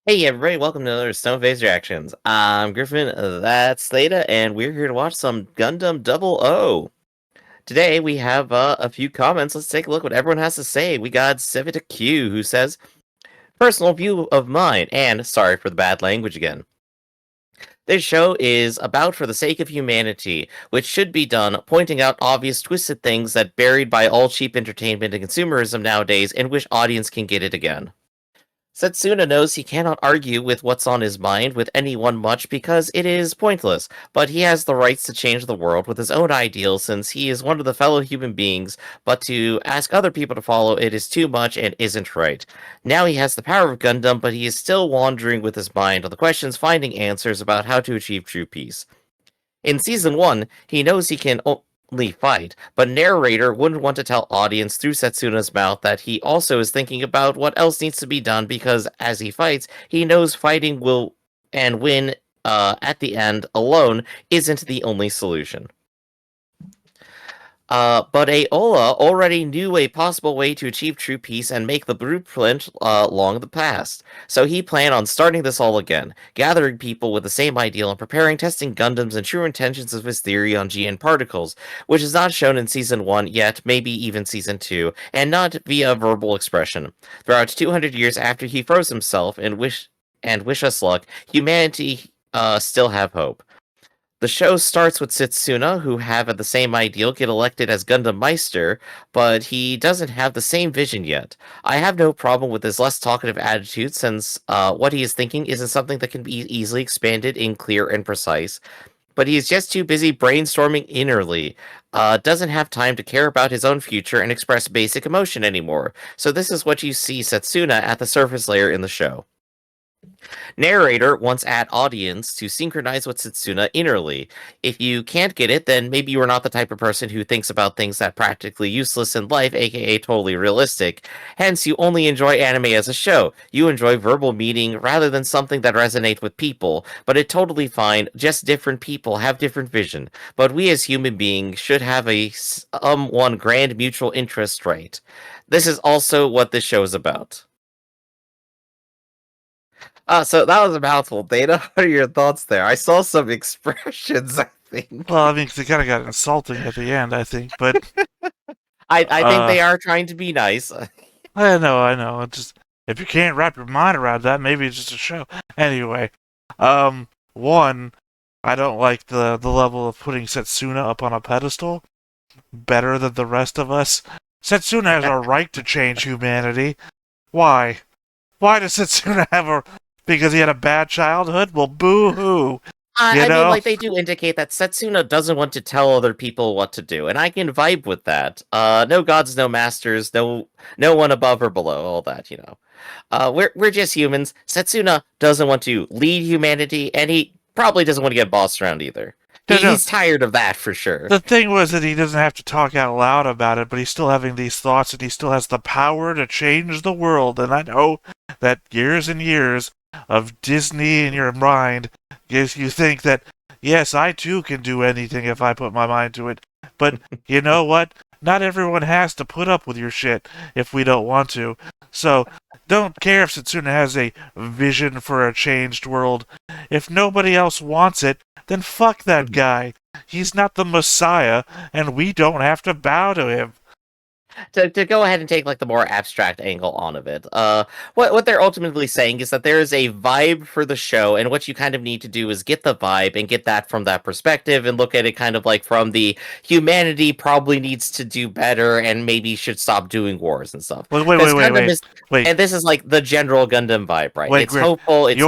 Hey everybody, welcome to another Stone Phase Reactions. I'm Griffin, that's Theta, and we're here to watch some Gundam Double O. Today we have a few comments. Let's take a look what everyone has to say. We got Civita Q who says, personal view of mine, and sorry for the bad language again. This show is about for the sake of humanity, which should be done, pointing out obvious twisted things that buried by all cheap entertainment and consumerism nowadays and wish audience can get it again. Setsuna knows he cannot argue with what's on his mind with anyone much because it is pointless, but he has the rights to change the world with his own ideals since he is one of the fellow human beings, but to ask other people to follow it is too much and isn't right. Now he has the power of Gundam, but he is still wandering with his mind on the questions finding answers about how to achieve true peace. In season 1, he knows he can only fight, but narrator wouldn't want to tell audience through Setsuna's mouth that he also is thinking about what else needs to be done because as he fights, he knows fighting will and win at the end alone isn't the only solution. But Aola already knew a possible way to achieve true peace and make the blueprint long the past. So he planned on starting this all again, gathering people with the same ideal and preparing testing Gundams and true intentions of his theory on GN particles, which is not shown in Season 1 yet, maybe even Season 2, and not via verbal expression. Throughout 200 years after he froze himself and wish us luck, humanity still have hope. The show starts with Setsuna, who have the same ideal, get elected as Gundam Meister, but he doesn't have the same vision yet. I have no problem with his less talkative attitude, since what he is thinking isn't something that can be easily expanded in clear and precise. But he is just too busy brainstorming innerly. Doesn't have time to care about his own future and express basic emotion anymore. So this is what you see Setsuna at the surface layer in the show. Narrator wants ad audience to synchronize with Setsuna innerly. If you can't get it, then maybe you are not the type of person who thinks about things that practically useless in life, aka totally realistic. Hence, you only enjoy anime as a show. You enjoy verbal meaning rather than something that resonates with people. But it's totally fine, just different people have different vision. But we as human beings should have a one grand mutual interest, right? This is also what this show is about. So that was a mouthful. Data, what are your thoughts there? I saw some expressions, I think. Well, I mean, 'cause they kind of got insulting at the end, I think, but I think they are trying to be nice. I know. It's just if you can't wrap your mind around that, maybe it's just a show. Anyway, one, I don't like the level of putting Setsuna up on a pedestal better than the rest of us. Setsuna has a right to change humanity. Why? Why does Setsuna have a? Because he had a bad childhood? Well, boo-hoo. I mean, like, they do indicate that Setsuna doesn't want to tell other people what to do, and I can vibe with that. No gods, no masters, no one above or below, all that, you know. We're just humans. Setsuna doesn't want to lead humanity, and he probably doesn't want to get bossed around either. He's tired of that for sure. The thing was that he doesn't have to talk out loud about it, but he's still having these thoughts, and he still has the power to change the world. And I know that years and years of Disney in your mind gives you think that, yes, I too can do anything if I put my mind to it. But you know what? Not everyone has to put up with your shit if we don't want to. So don't care if Setsuna has a vision for a changed world. If nobody else wants it, then fuck that guy. He's not the Messiah, and we don't have to bow to him. To go ahead and take like the more abstract angle on of it, what they're ultimately saying is that there is a vibe for the show, and what you kind of need to do is get the vibe and get that from that perspective, and look at it kind of like from the humanity probably needs to do better, and maybe should stop doing wars and stuff. Wait. And this is like the general Gundam vibe, right? Wait, it's hopeful. It's...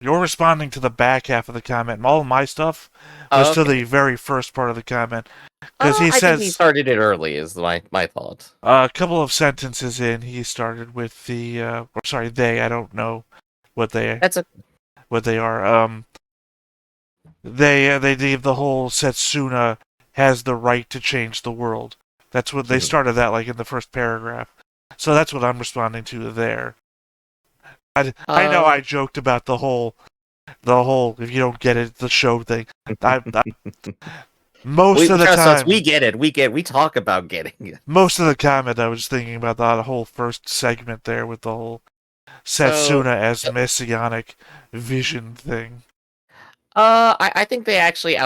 You're responding to the back half of the comment. All of my stuff was to the very first part of the comment. Because I think he started it early, is my thought. A couple of sentences in, he started with the. They. I don't know what they. What they are. They gave the whole Setsuna has the right to change the world. That's what they started that like in the first paragraph. So that's what I'm responding to there. I know I joked about the whole if you don't get it, the show thing. Most of the time, we get it. We talk about getting it. Most of the comment, I was thinking about the whole first segment there with the whole So, Setsuna as messianic vision thing. I think they actually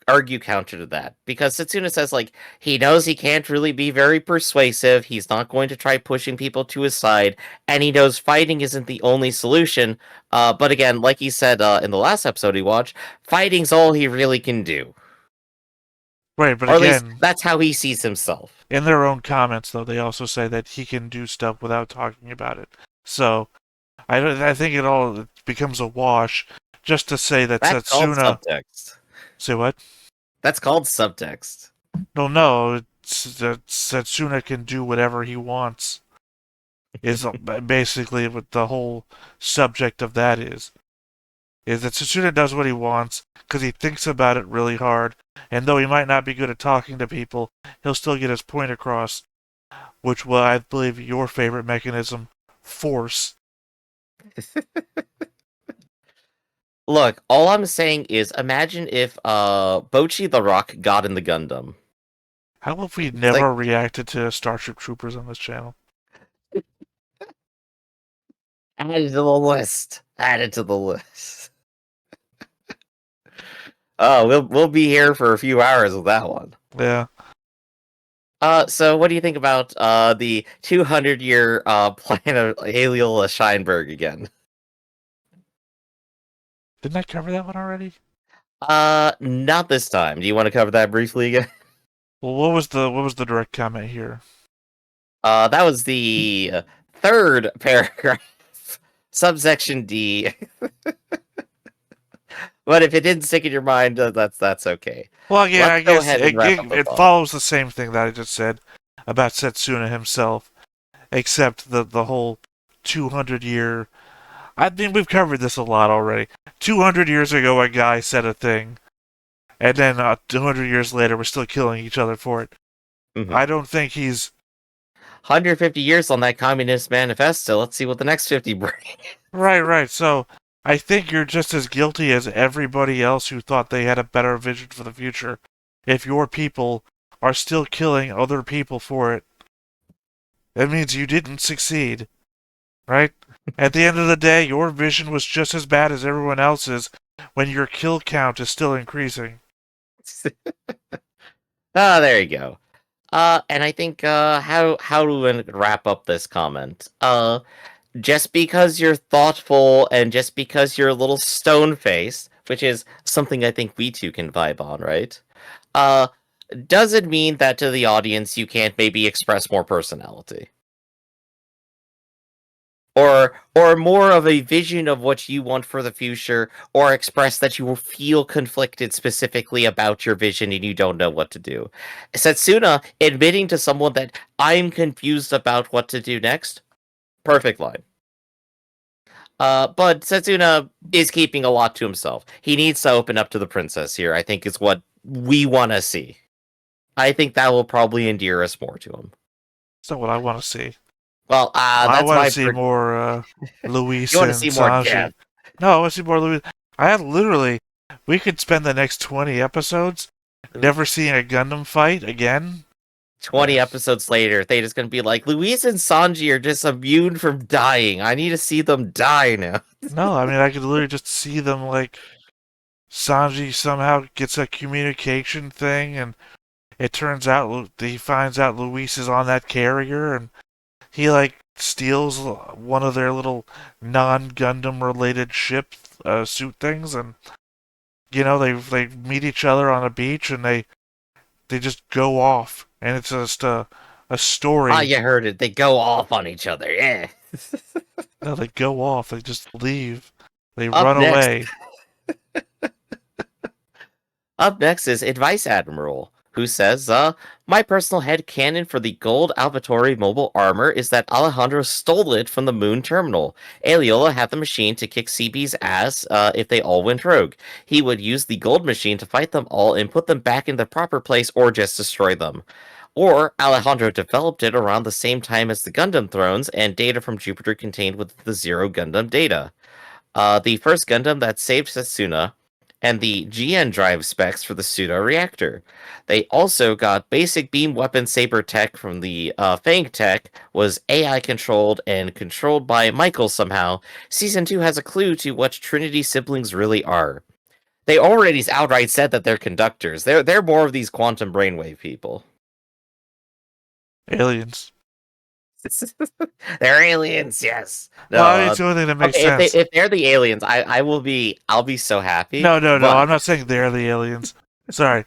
argue counter to that because Setsuna says like he knows he can't really be very persuasive. He's not going to try pushing people to his side, and he knows fighting isn't the only solution. But again, like he said in the last episode he watched, fighting's all he really can do, Right, but or at least again, that's how he sees himself. in their own comments, though, they also say that he can do stuff without talking about it. So I think it all becomes a wash just to say that That's called Setsuna. subtext. Say what? That's called subtext. No, it's that Setsuna can do whatever he wants. Is basically what the whole subject of that is. Is that Setsuna does what he wants because he thinks about it really hard, and though he might not be good at talking to people, he'll still get his point across, which will, I believe, your favorite mechanism, force. Look, all I'm saying is imagine if Bochi the Rock got in the Gundam. How have we It's like never reacted to Starship Troopers on this channel? add it to the list. Add it to the list. Oh, we'll be here for a few hours with that one. Yeah. So what do you think about the 200-year plan of Aliel Scheinberg again? Didn't I cover that one already? Not this time. Do you want to cover that briefly again? Well, what was the direct comment here? That was the third paragraph, subsection D. But if it didn't stick in your mind, that's okay. Well, yeah, Let's I go guess ahead and wrap up the it thought. follows the same thing that I just said about Setsuna himself, except the whole 200-year. I mean, we've covered this a lot already. 200 years ago, a guy said a thing, and then 200 years later, we're still killing each other for it. Mhm. I don't think he's 150 years on that Communist Manifesto. Let's see what the next 50 bring. right, right. So I think you're just as guilty as everybody else who thought they had a better vision for the future. If your people are still killing other people for it, that means you didn't succeed, right? At the end of the day, your vision was just as bad as everyone else's when your kill count is still increasing. There you go. And I think how do we wrap up this comment? Just because you're thoughtful and just because you're a little stone faced, which is something I think we two can vibe on, right? Uh, doesn't mean that to the audience you can't maybe express more personality. Or more of a vision of what you want for the future, or express that you will feel conflicted specifically about your vision and you don't know what to do. Setsuna admitting to someone that I'm confused about what to do next, perfect line. But Setsuna is keeping a lot to himself. He needs to open up to the princess here, I think is what we want to see. I think that will probably endear us more to him. That's not what I want to see. Well, I that's want to my... see more You Luis want to and see more Sanji. death. No, I want to see more Luis. I had literally, we could spend the next 20 episodes never seeing a Gundam fight again. 20 episodes later, they just gonna be like, Louise and Sanji are just immune from dying. I need to see them die now. No, I mean, I could literally just see them like Sanji somehow gets a communication thing, and it turns out he finds out Luis is on that carrier, and he like steals one of their little non-Gundam related ship suit things, and they meet each other on a beach, and they just go off, and it's just a story. Ah, you heard it. They go off on each other. Yeah. No, they go off. They just leave. They Up run next. away. Up next is Advice Admiral, who says, my personal head canon for the gold Alvatori mobile armor is that Alejandro stole it from the moon terminal. Aeolus had the machine to kick CB's ass if they all went rogue. He would use the gold machine to fight them all and put them back in the proper place or just destroy them. Or Alejandro developed it around the same time as the Gundam Thrones and data from Jupiter contained with the Zero Gundam data. The first Gundam that saved Setsuna and the GN drive specs for the pseudo reactor. They also got basic beam weapon saber tech from the Fang tech was AI controlled and controlled by Michael somehow. Season 2 has a clue to what Trinity siblings really are. They already outright said that they're conductors. They're more of these quantum brainwave people. Aliens. They're aliens, yes. No, Well, I mean, it's the only thing that makes okay. If sense. they're the aliens, I'll be so happy. No. But I'm not saying they're the aliens. Sorry.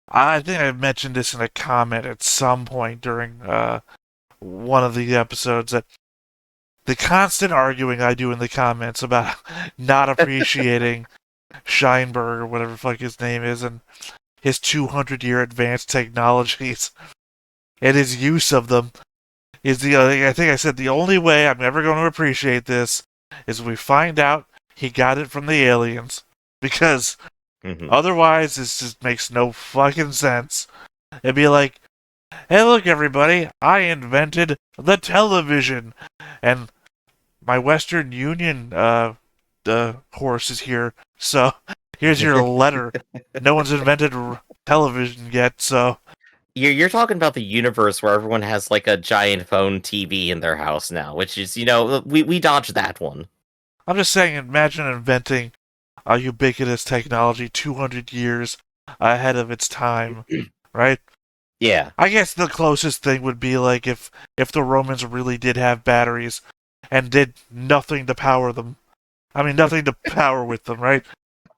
I think I mentioned this in a comment at some point during one of the episodes that the constant arguing I do in the comments about not appreciating Scheinberg or whatever the fuck his name is and his 200-year advanced technologies and his use of them is I think I said the only way I'm ever going to appreciate this is we find out he got it from the aliens because otherwise this just makes no fucking sense. It'd be like, hey, look, everybody, I invented the television, and my Western Union horse is here, so here's your letter. No one's invented television yet, so... You're talking about the universe where everyone has like a giant phone TV in their house now, which is, we dodged that one. I'm just saying, imagine inventing a ubiquitous technology 200 years ahead of its time, right? Yeah. I guess the closest thing would be like if the Romans really did have batteries and did nothing to power them. I mean, nothing to power with them, right?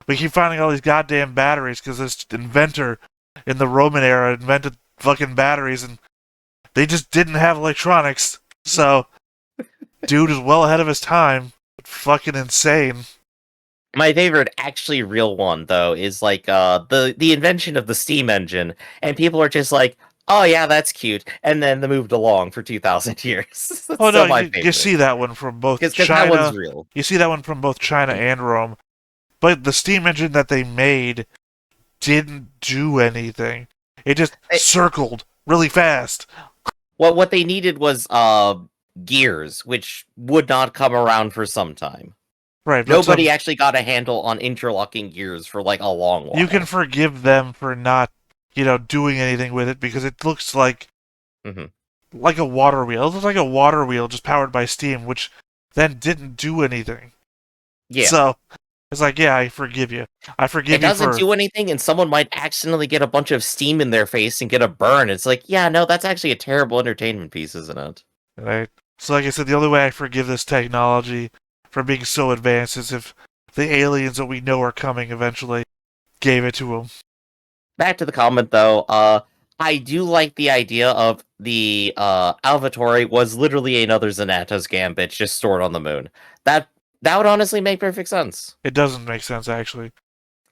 We keep finding all these goddamn batteries because this inventor in the Roman era invented fucking batteries and they just didn't have electronics. So, dude is well ahead of his time. Fucking insane. My favorite actually real one though is like the invention of the steam engine, and people are just like, oh yeah, that's cute, and then they moved along for 2,000 years. That's Oh still no, my you favorite. see that one from both Because that one's China. real. You see that one from both China and Rome. But the steam engine that they made didn't do anything. It just circled really fast. What they needed was gears, which would not come around for some time. Right. Nobody actually got a handle on interlocking gears for like a long while. You can forgive them for not, doing anything with it because it looks like like a water wheel. It looks like a water wheel just powered by steam, which then didn't do anything. Yeah. So it's like, yeah, I forgive you. I forgive you. It doesn't do anything, and someone might accidentally get a bunch of steam in their face and get a burn. It's like, yeah, no, that's actually a terrible entertainment piece, isn't it? Right. So, like I said, the only way I forgive this technology for being so advanced is if the aliens that we know are coming eventually gave it to them. Back to the comment, though. I do like the idea of the Alvatore was literally another Xanatos Gambit just stored on the moon. That would honestly make perfect sense. It doesn't make sense, actually.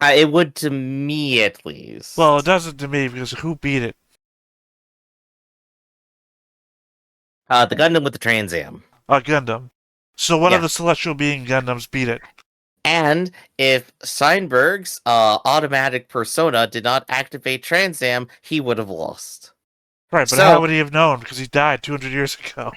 It would to me, at least. Well, it doesn't to me, because who beat it? The Gundam with the Trans Am. Gundam. So one of the Celestial Being Gundams beat it. And if Steinberg's automatic persona did not activate Trans Am, he would have lost. Right, but how would he have known? Because he died 200 years ago.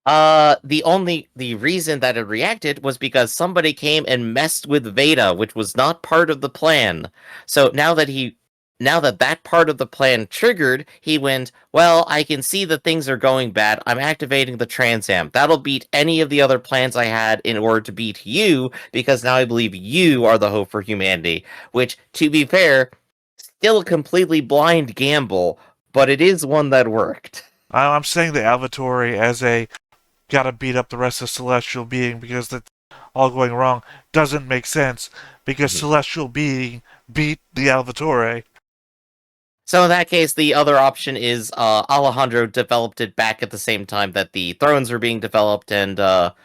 The reason that it reacted was because somebody came and messed with Veda, which was not part of the plan. So now that that part of the plan triggered, he went, well, I can see that things are going bad. I'm activating the Trans Am. That'll beat any of the other plans I had in order to beat you, because now I believe you are the hope for humanity. Which, to be fair, still a completely blind gamble, but it is one that worked. I'm saying the Alvatore as a gotta beat up the rest of Celestial Being because that's all going wrong doesn't make sense because Celestial Being beat the Alvatore. So in that case, the other option is Alejandro developed it back at the same time that the thrones were being developed, and that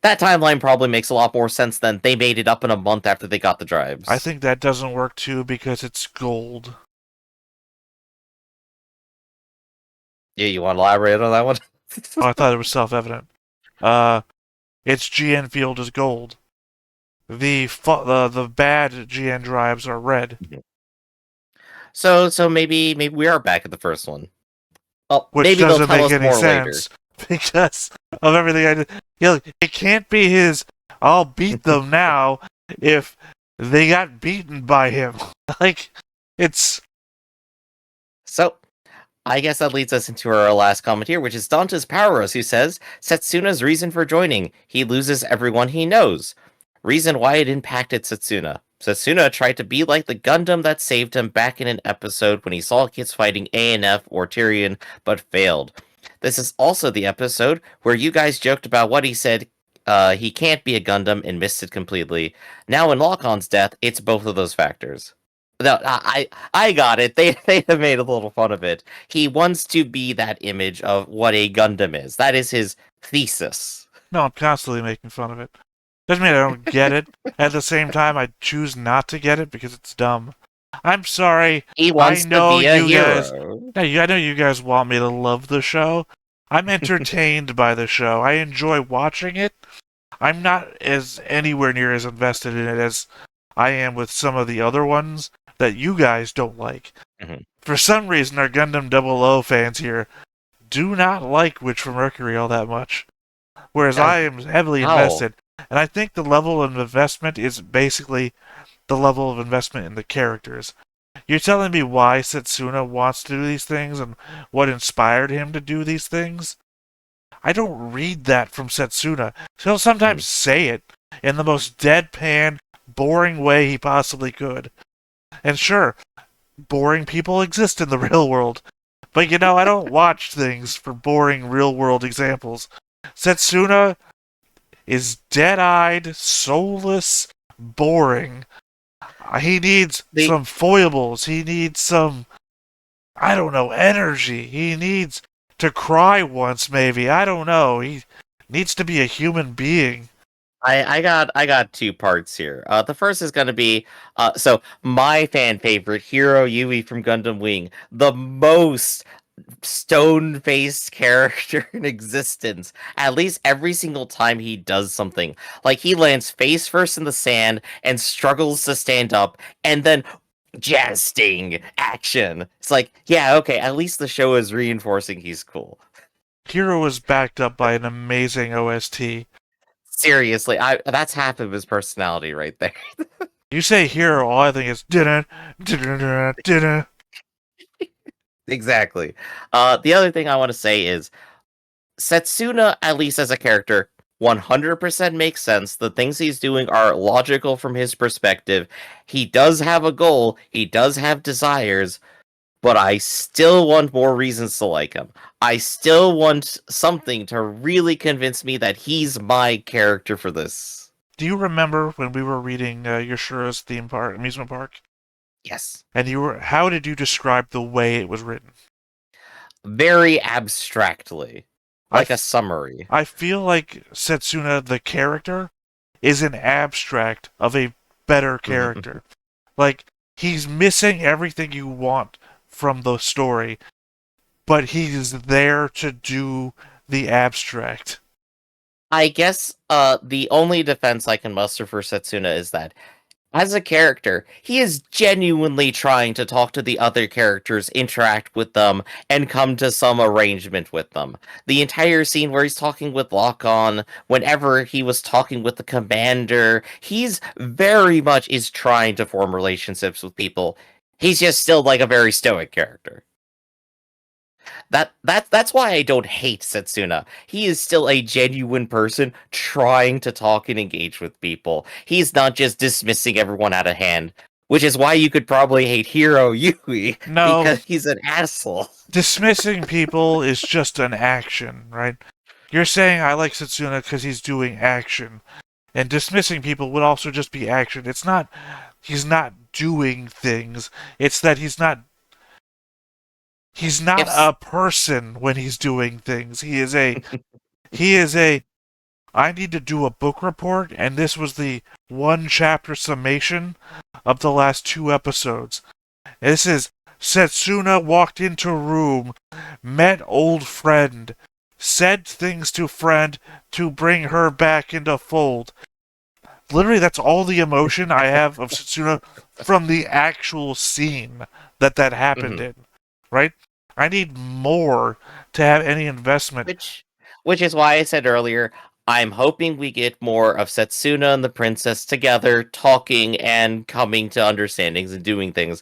timeline probably makes a lot more sense than they made it up in a month after they got the drives. I think that doesn't work too because it's gold. Yeah, you want to elaborate on that one? Oh, I thought it was self-evident. Its GN field is gold. The bad GN drives are red. So maybe we are back at the first one. Well, which maybe doesn't they'll tell make us any more sense later. because of everything I did. It can't be his. I'll beat them now if they got beaten by him. Like, it's So, I guess that leads us into our last comment here, which is Dante's Powers, who says Setsuna's reason for joining. He loses everyone he knows. Reason why it impacted Setsuna. Setsuna tried to be like the Gundam that saved him back in an episode when he saw kids fighting ANF or Tyrion, but failed. This is also the episode where you guys joked about what he said. He can't be a Gundam and missed it completely. Now in Lock-On's death, it's both of those factors. No, I got it. They have made a little fun of it. He wants to be that image of what a Gundam is. That is his thesis. no, I'm constantly making fun of it. Doesn't mean I don't get it. At the same time, I choose not to get it because it's dumb. I'm sorry. He I wants to know be a you guys. hero. Yeah, I know you guys want me to love the show. I'm entertained by the show. I enjoy watching it. I'm not as anywhere near as invested in it as I am with some of the other ones that you guys don't like. Mhm. For some reason, our Gundam 00 fans here do not like Witch from Mercury all that much, whereas I am heavily How? invested. And I think the level of investment is basically the level of investment in the characters. You're telling me why Setsuna wants to do these things and what inspired him to do these things? I don't read that from Setsuna. He'll sometimes say it in the most deadpan, boring way he possibly could. And sure, boring people exist in the real world. But you know, I don't watch things for boring real world examples. Setsuna is dead-eyed, soulless, boring. He needs The some foibles. He needs some, I don't know, energy. He needs to cry once, maybe. I don't know. He needs to be a human being. I got two parts here. The first is gonna be so my fan favorite hero Yui from Gundam Wing, the most stone-faced character in existence. At least every single time he does something, like he lands face first in the sand and struggles to stand up, and then jazz sting action. It's like, yeah, okay, at least the show is reinforcing he's cool. Hero is backed up by an amazing OST. Seriously, I that's half of his personality right there. You say hero, all I think is dinner, dinner, dinner. Exactly. The other thing I want to say is Setsuna, at least as a character, 100% makes sense. The things he's doing are logical from his perspective. He does have a goal, he does have desires, but I still want more reasons to like him. I still want something to really convince me that he's my character for this. Do you remember when we were reading Yashura's theme park, amusement park? Yes. And how did you describe the way it was written? Very abstractly. I Like a summary. I feel like Setsuna, the character, is an abstract of a better character. Like, he's missing everything you want from the story, but he's there to do the abstract. I guess the only defense I can muster for Setsuna is that as a character, he is genuinely trying to talk to the other characters, interact with them, and come to some arrangement with them. The entire scene where he's talking with Lock-On, whenever he was talking with the commander, he's very much is trying to form relationships with people. He's just still like a very stoic character. That's why I don't hate Setsuna. He is still a genuine person trying to talk and engage with people. He's not just dismissing everyone out of hand, which is why you could probably hate Hero Yui No, because he's an asshole. dismissing people is just an action, right? You're saying I like Setsuna because he's doing action. And dismissing people would also just be action. It's not, he's not doing things. It's that he's not If a person when he's doing things. He is a, I need to do a book report, and this was the one chapter summation of the last 2 episodes. This is Setsuna walked into room, met old friend, said things to friend to bring her back into fold. Literally, that's all the emotion I have of Setsuna from the actual scene that happened in, right? I need more to have any investment. which is why I said earlier, I'm hoping we get more of Setsuna and the princess together, talking and coming to understandings and doing things.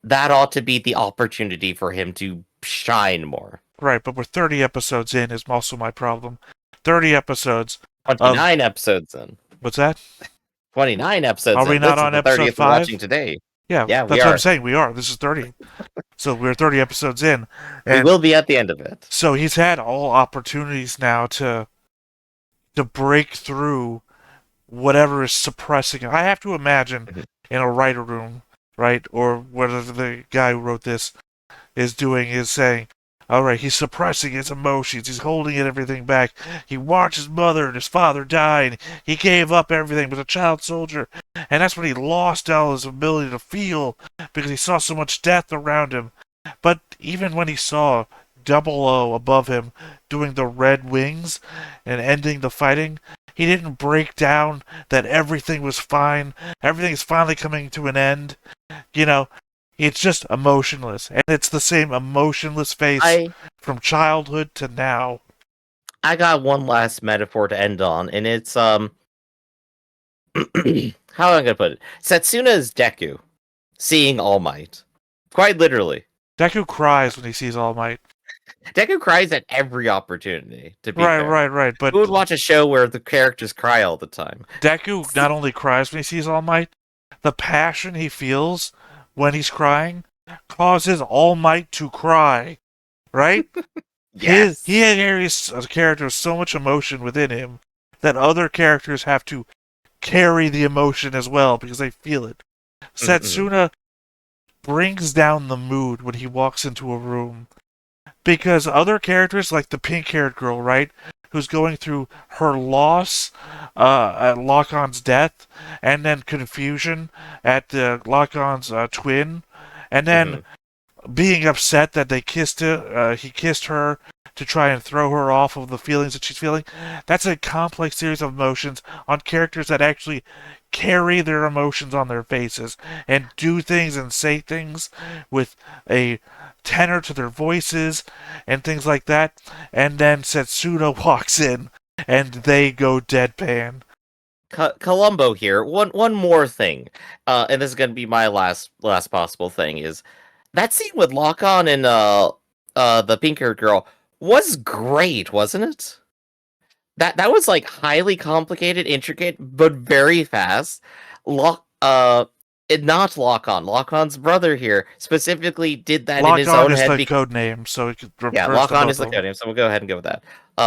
That ought to be the opportunity for him to shine more. Right, but we're 30 episodes in is also my problem. 30 episodes of 29 episodes in. what's that? 29 episodes Are we in. not This is on the episode 30th we're watching 5? today. Yeah, Yeah, we that's what I'm are. saying. We are. This is 30. So we're 30 episodes in. We And will be at the end of it. so he's had all opportunities now to break through whatever is suppressing him. I have to imagine Mhm. in a writer room, right? Or whatever the guy who wrote this is doing is saying, all right, he's suppressing his emotions. He's holding everything back. He watched his mother and his father die, and he gave up everything but a child soldier. And that's when he lost all his ability to feel because he saw so much death around him. But even when he saw Double O above him doing the red wings and ending the fighting, he didn't break down that everything was fine. Everything's finally coming to an end. You know, it's just emotionless. And it's the same emotionless face I from childhood to now. I got one last metaphor to end on, and it's how am I gonna put it? Setsuna is Deku, seeing All Might. Quite literally. Deku cries when he sees All Might. Deku cries at every opportunity, to be Right, fair. right, right. But Who would watch a show where the characters cry all the time? Deku not only cries when he sees All Might, the passion he feels when he's crying causes All Might to cry. Right? Yes. He carries a character with so much emotion within him that other characters have to carry the emotion as well because they feel it. Mm-mm. Setsuna brings down the mood when he walks into a room because other characters, like the pink-haired girl, right, who's going through her loss at Lock-On's death, and then confusion at Lock-On's twin, and then Mhm. being upset that he kissed her to try and throw her off of the feelings that she's feeling. That's a complex series of emotions on characters that actually carry their emotions on their faces and do things and say things with a tenor to their voices and things like that. And then Setsuna walks in and they go deadpan. Columbo here. One more thing, and this is gonna be my last possible thing is that scene with Lock On and the pink haired girl was great, wasn't it? That was like highly complicated, intricate, but very fast. Not Lock On. Lock On's brother here specifically did that in Lock his On own is head. the code name, so it Yeah, refers Lock to On both is the of them. codename, so we'll go ahead and go with that.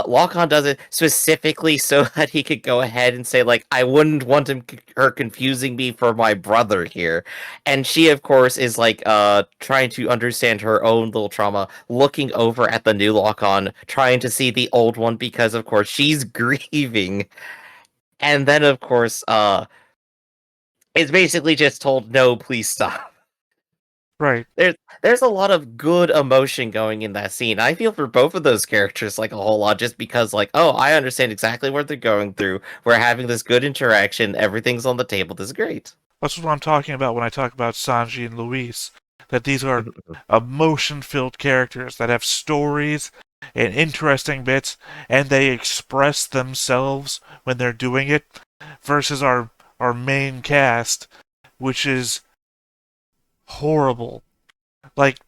Lock On does it specifically so that he could go ahead and say, like, I wouldn't want her confusing me for my brother here. And she, of course, is like trying to understand her own little trauma, looking over at the new Lock On, trying to see the old one because of course she's grieving. And then of course, it's basically just told, no, please stop. Right. There's a lot of good emotion going in that scene. I feel for both of those characters like a whole lot just because like, oh, I understand exactly what they're going through. We're having this good interaction, everything's on the table. This is great. That's what I'm talking about when I talk about Sanji and Luis. That these are emotion filled characters that have stories and interesting bits, and they express themselves when they're doing it, versus our main cast, which is horrible. Like,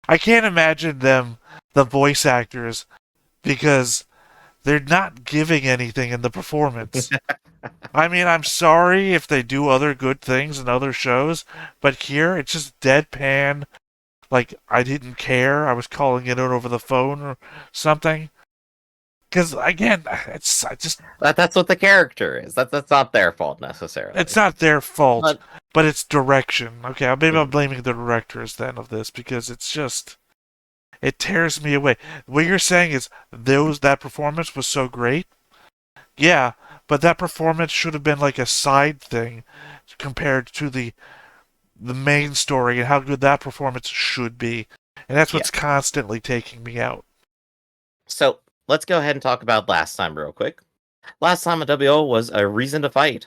I can't imagine them, the voice actors, because they're not giving anything in the performance. I mean, I'm sorry if they do other good things in other shows, but here it's just deadpan. Like, I didn't care. I was calling it out over the phone or something. Because, again, it's I just That's what the character is. That's not their fault necessarily. it's not their fault, But but it's direction. Okay, maybe I'm mhm. blaming the directors then of this because it's just it tears me away. What you're saying is that performance was so great. Yeah, but that performance should have been like a side thing compared to the main story and how good that performance should be. And that's Yeah. what's constantly taking me out. So let's go ahead and talk about last time real quick. Last time a WO was a reason to fight.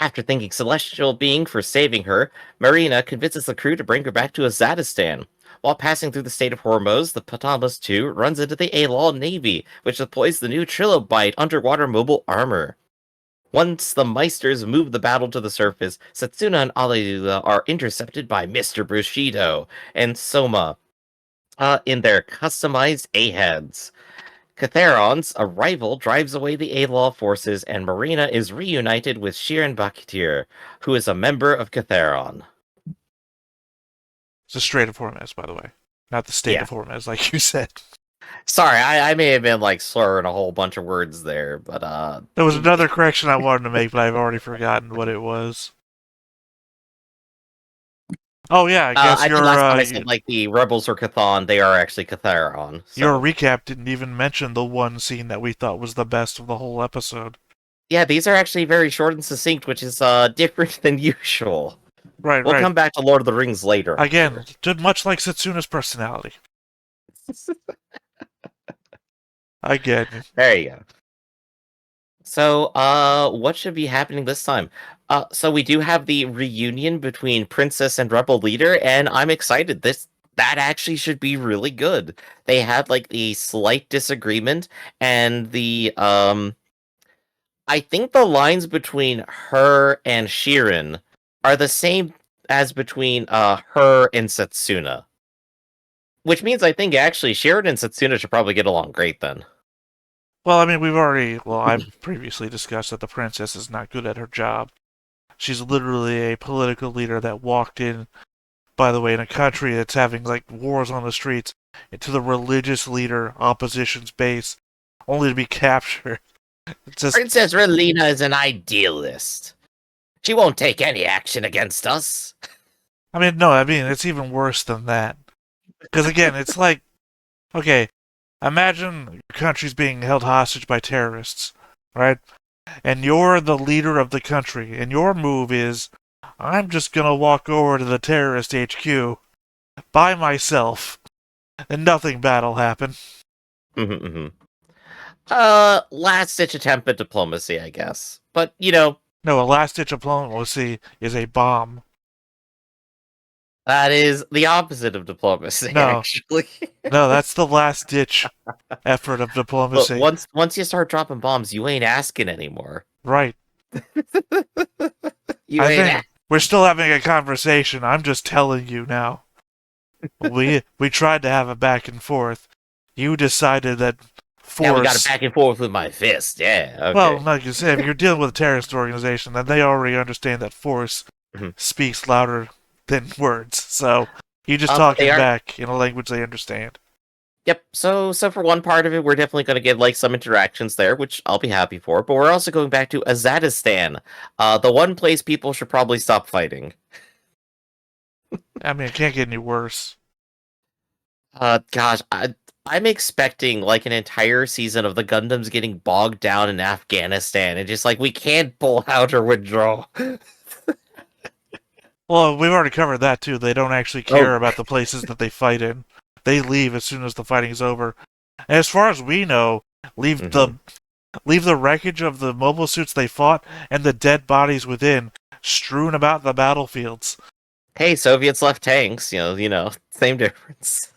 After thanking Celestial Being for saving her, Marina convinces the crew to bring her back to Azadistan. While passing through the state of Hormuz, the Ptolemys II runs into the ALAW Navy, which deploys the new Trilobite underwater mobile armor. Once the Meisters move the battle to the surface, Setsuna and Alila are intercepted by Mr. Bushido and Soma in their customized A-heads. Catheron's arrival drives away the ALAW forces, and Marina is reunited with Shirin Baktir, who is a member of Catheron. It's the Strait of Hormuz, by the way, not the state Yeah. of Hormuz, like you said. Sorry, I may have been like slurring a whole bunch of words there, but There was another correction I wanted to make, but I've already forgotten what it was. Oh yeah, I guess I think last time I said like the rebels are Cathon, they are actually Catheron. So. Your recap didn't even mention the one scene that we thought was the best of the whole episode. Yeah, these are actually very short and succinct, which is different than usual. Right, We'll come back to Lord of the Rings later. Again, much like Setsuna's personality. I get it. There you go. So, what should be happening this time? So we do have the reunion between Princess and Rebel Leader, and I'm excited. That actually should be really good. They had like a slight disagreement, and I think the lines between her and Shirin are the same as between her and Setsuna. Which means I think actually Shirin and Setsuna should probably get along great then. Well, I mean, I've previously discussed that the princess is not good at her job. She's literally a political leader that walked in, by the way, in a country that's having like wars on the streets, into the religious leader opposition's base, only to be captured. Princess Relina is an idealist. She won't take any action against us. It's even worse than that. Because again, it's like, okay, imagine your country's being held hostage by terrorists, right? And you're the leader of the country, and your move is, I'm just gonna walk over to the terrorist HQ by myself, and nothing bad'll happen. Last-ditch attempt at diplomacy, I guess. But, you know... No, a last-ditch diplomacy is a bomb. That is the opposite of diplomacy, actually. No, that's the last-ditch effort of diplomacy. Look, once you start dropping bombs, you ain't asking anymore. Right. We're still having a conversation. I'm just telling you now. We tried to have a back and forth. You decided that force... Yeah, we got a back and forth with my fist, yeah. Okay. Well, like you said, if you're dealing with a terrorist organization, then they already understand that force speaks louder than words. So you just talking back in a language they understand. Yep. So for one part of it, we're definitely going to get like some interactions there, which I'll be happy for. But we're also going back to Azatistan, the one place people should probably stop fighting. I mean, it can't get any worse. Gosh, I'm expecting like an entire season of the Gundams getting bogged down in Afghanistan and just like we can't pull out or withdraw. Well, we've already covered that too. They don't actually care about the places that they fight in. They leave as soon as the fighting's over. And as far as we know, leave the wreckage of the mobile suits they fought and the dead bodies within strewn about the battlefields. Hey, Soviets left tanks, you know, same difference.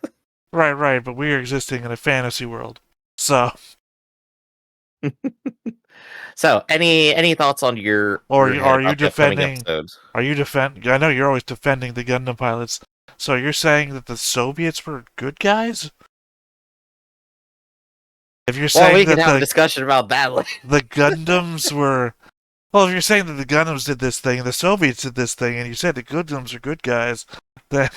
Right, but we're existing in a fantasy world. So So, any thoughts on your are you defending episodes? I know you're always defending the Gundam pilots. So you're saying that the Soviets were good guys? If you're saying we can have a discussion about that later. The Gundams were... Well, if you're saying that the Gundams did this thing and the Soviets did this thing, and you said the Gundams are good guys, then...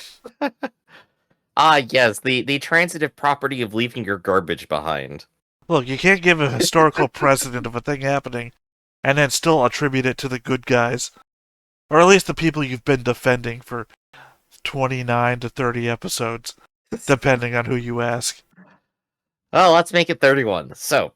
Yes, the transitive property of leaving your garbage behind. Look, you can't give a historical precedent of a thing happening and then still attribute it to the good guys. Or at least the people you've been defending for 29 to 30 episodes, depending on who you ask. Well, let's make it 31. So,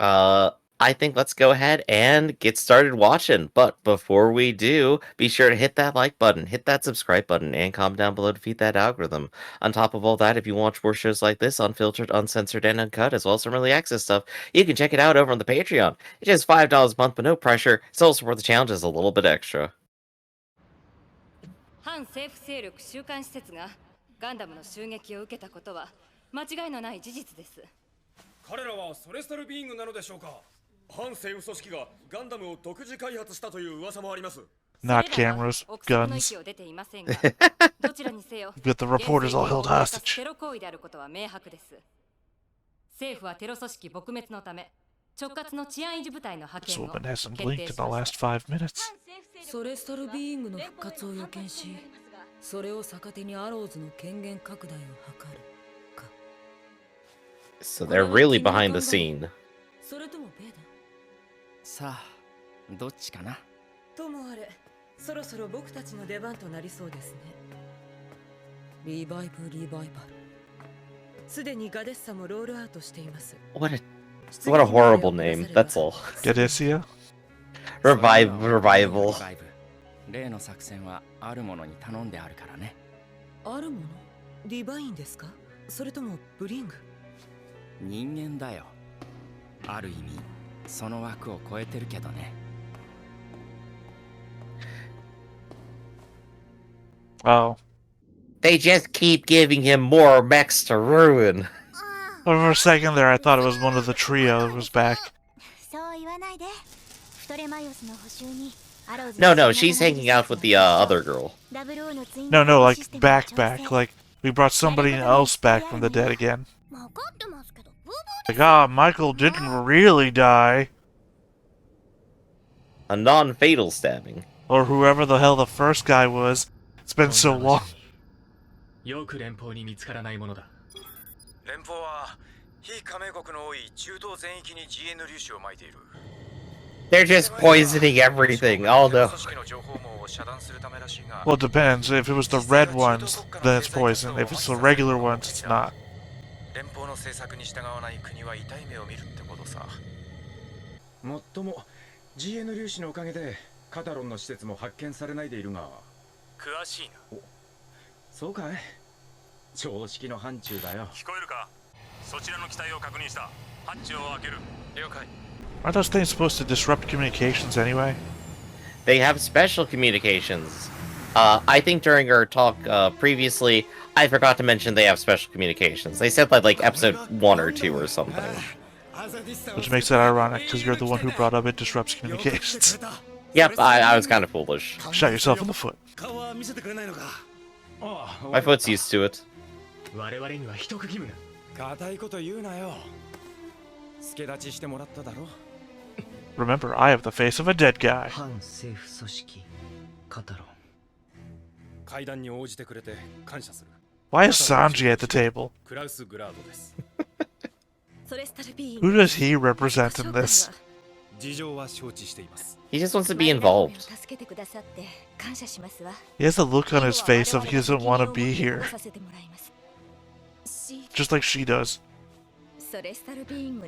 I think let's go ahead and get started watching. But before we do, be sure to hit that like button, hit that subscribe button, and comment down below to feed that algorithm. On top of all that, if you watch more shows like this, unfiltered, uncensored, and uncut, as well as some early access stuff, you can check it out over on the Patreon. It's just $5 a month, but no pressure. It's also worth the challenge, just a little bit extra. ガンダムの襲撃を受けたことは間違いのない事実です。彼らはソレスタルビーイングなのでしょうか。反政府組織がガンダムを独自開発したという噂もあります。 Not cameras, guns. With the reporters all held hostage. テロ行為であることは明白です。政府はテロ組織撲滅のため直轄の治安維持部隊の派 This 遣を woman 決 hasn't 定 blinked し in the まし last た。 5 minutes. ソレスタルビーイングの復活を予見し、それを逆手にアローズの権限拡大を図るか。 So they're really behind the scene. それともベーダ。さあ、どっちかな。ともあれ、そろそろ僕たちの出番となりそうですね。リバイバル。すでにガデッサもロールアウトしています。What a horrible name. That's all. Gadesia? Revival. 例の作戦はあるものに頼んであるからね。あるもの？ディバインですか？それともブリング？人間だよ。ある意味、その枠を超えてるけどね。Oh. They just keep giving him more mechs to ruin. Well, for a second there, I thought it was one of the trio that was back. No, she's hanging out with the other girl. No, like back. Like we brought somebody else back from the dead again. Like, Michael didn't really die. A non-fatal stabbing. Or whoever the hell the first guy was. It's been so long. よく連邦に見つからないものだ。連邦は非加盟国の多い中東全域に GN 粒子を撒いている。 They're just poisoning everything. Oh no. Well, it depends. If it was the red ones, then it's poison. If it's the regular ones, it's not. 連邦の政策に従わない国は痛い目を見るってことさ。もっとも GN 粒子のおかげでカタロンの施設も発見されないでいるが。詳しいな。そうかい。常識の範疇だよ。聞こえるか。そちらの機体を確認した。ハッチを開ける。了解。 Aren't those things supposed to disrupt communications anyway? They have special communications. I think during our talk previously, I forgot to mention they have special communications. They said like episode 1 or 2 or something. Which makes it ironic, because you're the one who brought up it disrupts communications. Yep, I was kind of foolish. Shot yourself in the foot. My foot's used to it. 我々には一区義務。固いこと言うなよ。助立ちしてもらっただろ。 Remember, I have the face of a dead guy. 反政府組織カタロン。会談に応じてくれて感謝する。 Why is Sanji at the table? クラウス・グラードです。 Who does he represent in this? 事情は承知しています。 He just wants to be involved. He has a look on his face of he doesn't want to be here. Just like she does.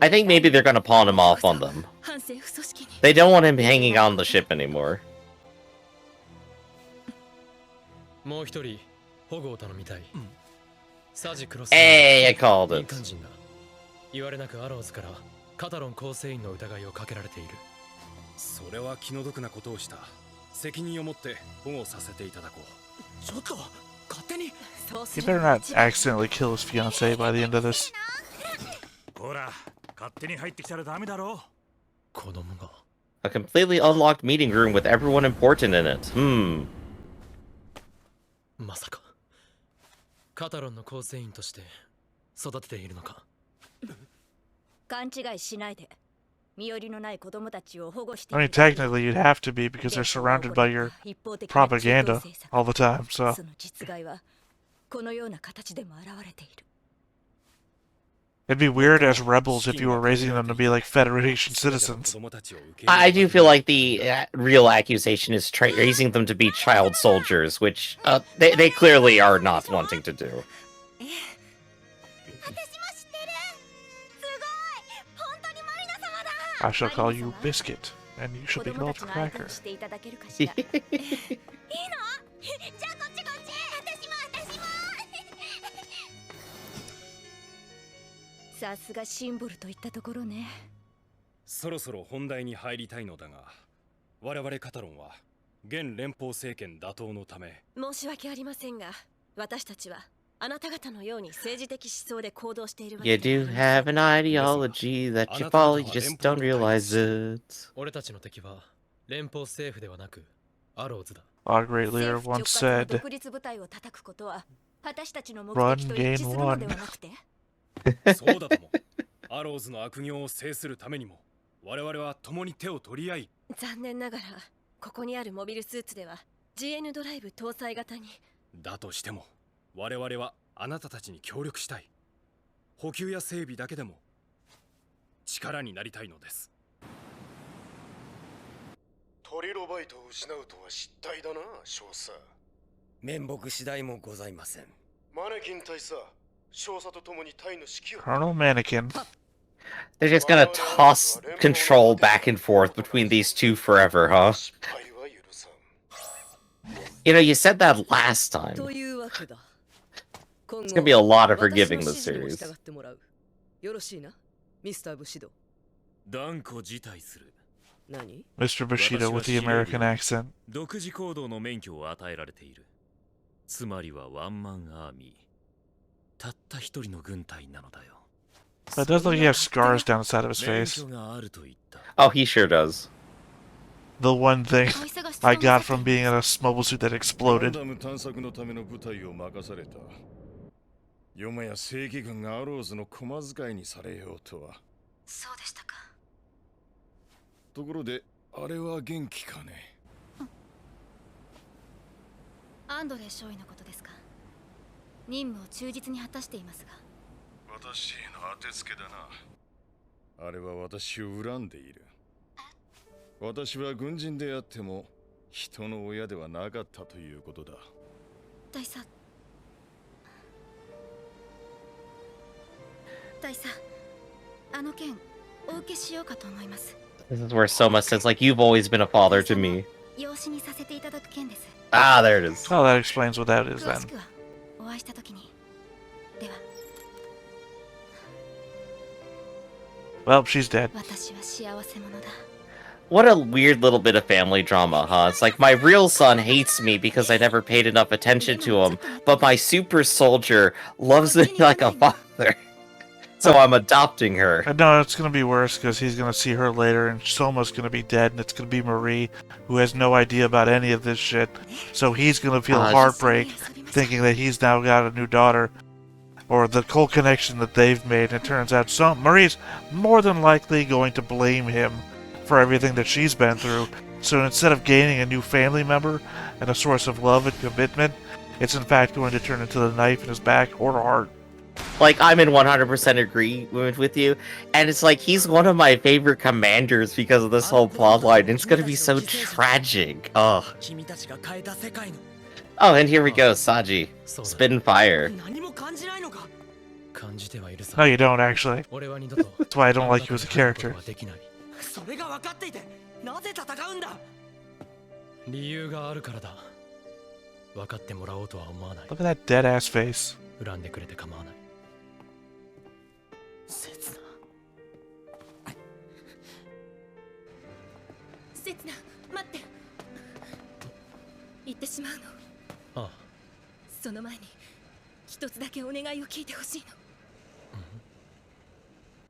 I think maybe they're gonna pawn him off on them. They don't want him hanging on the ship anymore. もう一人保護を頼みたい。サジクロス。Hey, I called 民 it. 間人が言われなくアローズからカタロン構成員の疑いをかけられている。それは気の毒なことをした。責任を持って保護させていただこう。ちょっと勝手に。 He better not accidentally kill his fiancée by the end of this. ほら、勝手に入ってきたらダメだろ。子供が。A completely unlocked meeting room with everyone important in it. Hmm. まさかカタロンの構成員として育てているのか。勘違いしないで。身寄りのない子供たちを保護して。 I mean, technically, you'd have to be because they're surrounded by your propaganda all the time, so. その実害はこのような形でも現れている。 It'd be weird as rebels if you were raising them to be like Federation citizens. I do feel like the real accusation is raising them to be child soldiers, which they clearly are not wanting to do. I shall call you Biscuit, and you shall be called Cracker. さすがシンボルといったところね。そろそろ本題に入りたいのだが、我々カタロンは現連邦政権打倒のため。申し訳ありませんが、私たちはなた方のように政治的思想で行動しているわ You けでは do ありません have an ideology that you follow, you just don't realize it. 俺たちの敵は連邦政府ではなくアローズだ。 Our great leader 政府 once 直轄の said, 独立部隊を叩くことは私たちの目 Run, 的と一 gain 致するのではなくてそうだとも。アローズの悪行を制するためにも我々は共に手を取り合い。残念ながらここにあるモビルスーツでは GN ドライブ搭載型にだとしても我々はあなたたちに協力したい。補給や整備だけでも力になりたいのです。トリロバイトを失うとは失態だな、少佐。面目次第もございません。マネキン大佐、少佐と共に隊の指揮を。 Colonel Mannequin. They're just gonna toss control back and forth between these two forever, huh? 失敗は許さん。 You know, you said that last time. というわけだ。 It's gonna be a lot of forgiving this 私の series. 指示を従ってもらう。よろしいな、ミスター武士道。断固辞退する。何？ Mr. Bushido with the American accent. 独自行動の免許を与えられている。つまりはワンマンアーミー。たった一人の軍隊なのだよ。 But it does look like he has scars down the side of his 免 face. 許があると言った。 Oh, he sure does. The one thing I got from being in a mobile suit that exploded. ガンダム探索のための部隊を任された。よもや正義軍がアローズの駒使いにされようとは。そうでしたか。ところで、あれは元気かね。アンドレ少尉のことですか。任務を忠実に果たしていますが。私への当てつけだな。あれは私を恨んでいる。私は軍人であっても人の親ではなかったということだ。大佐。大佐、あの件お受けしようかと思います。 This is where Soma says, like, you've always been a father to me. 養子にさせていただく件です。 Ah, there it is. Oh, that explains what that is 詳 then. しくはお会いしたときに。では。 Well, she's dead. 私は幸せ者だ。 What a weird little bit of family drama, huh? It's like my real son hates me because I never paid enough attention to him, but my super soldier loves me like a father. So I'm adopting her. And no, it's gonna be worse because he's gonna see her later and Soma's gonna be dead and it's gonna be Marie, who has no idea about any of this shit. So he's gonna feel heartbreak thinking that he's now got a new daughter. Or the whole connection that they've made, and it turns out Marie's more than likely going to blame him for everything that she's been through. So instead of gaining a new family member and a source of love and commitment, it's in fact going to turn into the knife in his back or heart. Like, I'm in 100% agreement with you, and it's like he's one of my favorite commanders because of this whole plotline, and it's gonna be so tragic. Oh. Oh, and here we go, Saji. Spitting fire. No, you don't, actually. That's why I don't like you as a character. それが分かっていてなぜ戦うんだ。理由があるからだ。分かってもらおうとは思わない。 Look at that dead ass face. 恨んでくれて構わない。刹那。刹那、待って。言ってしまうの。ああ。その前に一つだけお願いを聞いてほしいの。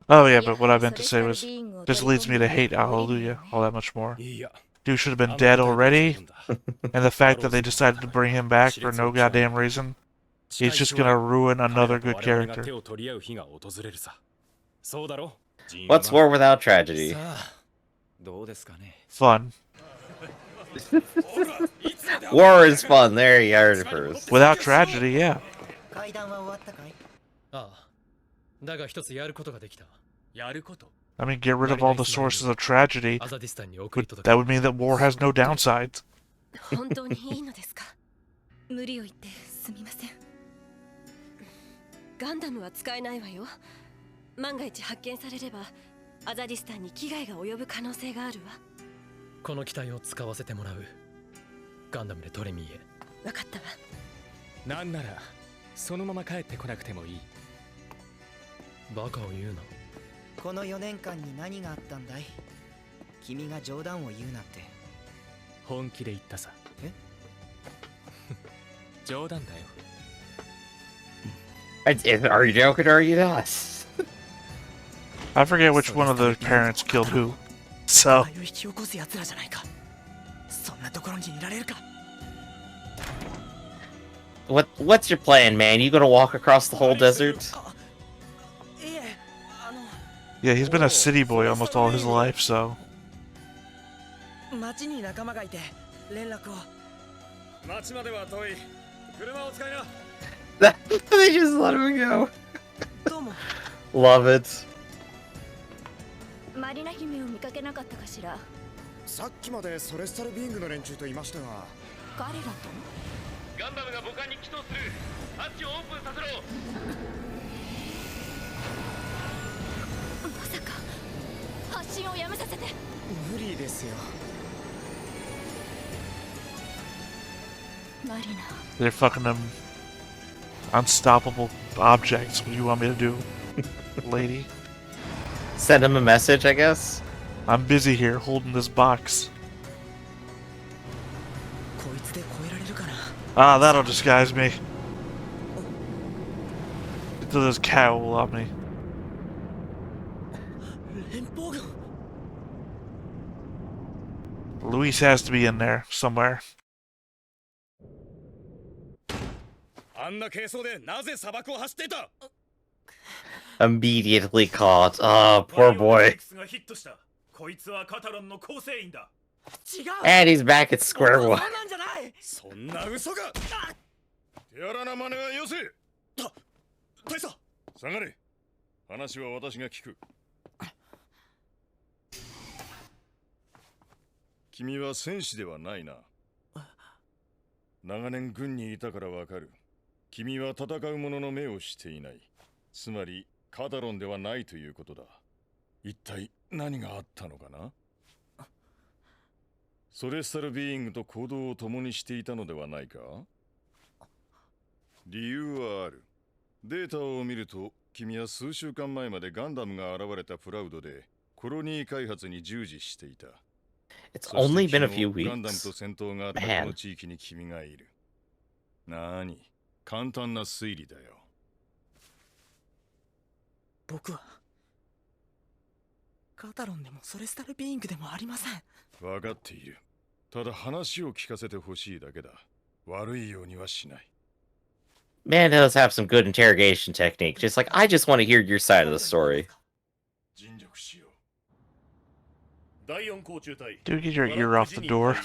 Oh yeah, but what I meant to say was, this leads me to hate Hallelujah all that much more. Dude should have been dead already, and the fact that they decided to bring him back for no goddamn reason, he's just gonna ruin another good character. What's war without tragedy? Fun. War is fun, there you heard it first. Without tragedy, yeah. ああ。だが一つやることができた。やること。 I mean, get rid of all the sources of tragedy. That would mean that war has no downsides. 本当にいいのですか。無理を言ってすみません。ガンダムは使えないわよ。万が一発見されればアザディスタンに危害が及ぶ可能性があるわ。この機体を使わせてもらう。ガンダムでトレミーへ。分かったわ。なんならそのまま帰ってこなくてもいい。バカを言うな。この4年間に何があったんだい。君が冗談を言うなんて。本気で言ったさ。え？冗談だよ。Are you joking or are you not? I forget which one of the parents killed who. So. What's your plan, man? You gonna walk across the whole desert? Yeah, he's been a city boy almost all his life, so. They just let him go. Love it. マリナ姫を見かけなかったかしら。さっきまでソレスタルビーイングの連中といましたが。彼らと？ガンダムが母艦に帰投する。ハッチをオープンさせろ。まさか発信をやめさせて。無理ですよ。マリナ。They're fucking them unstoppable objects. What do you want me to do, lady? Send him a message, I guess. I'm busy here holding this box. Ah, that'll disguise me. Into this cowl on me. Luis has to be in there somewhere. Immediately caught. Oh, poor boy. And he's back at square one. そんな嘘が。手荒な真似はよせ。大佐。下がれ。話は私が聞く。君は戦士ではないな。長年軍にいたからわかる。君は戦う者の目をしていない。つまりカタロンではないということだ。一体何があったのかな。ソレスタルビーイングと行動を共にしていたのではないか。理由はある。データを見ると君は数週間前までガンダムが現れたプラウドでコロニー開発に従事していた。It's only been a few ガンダム weeks. と戦闘があったこの地域に君がいる。なに、簡単な推理だよ。僕はカタロンでもソレスタルビーイングでもありません。分かっている。ただ話を聞かせてほしいだけだ。悪いようにはしない。Man does have some good interrogation technique. Just like, I just want to hear your side of the story. Dude, get your ear off the door.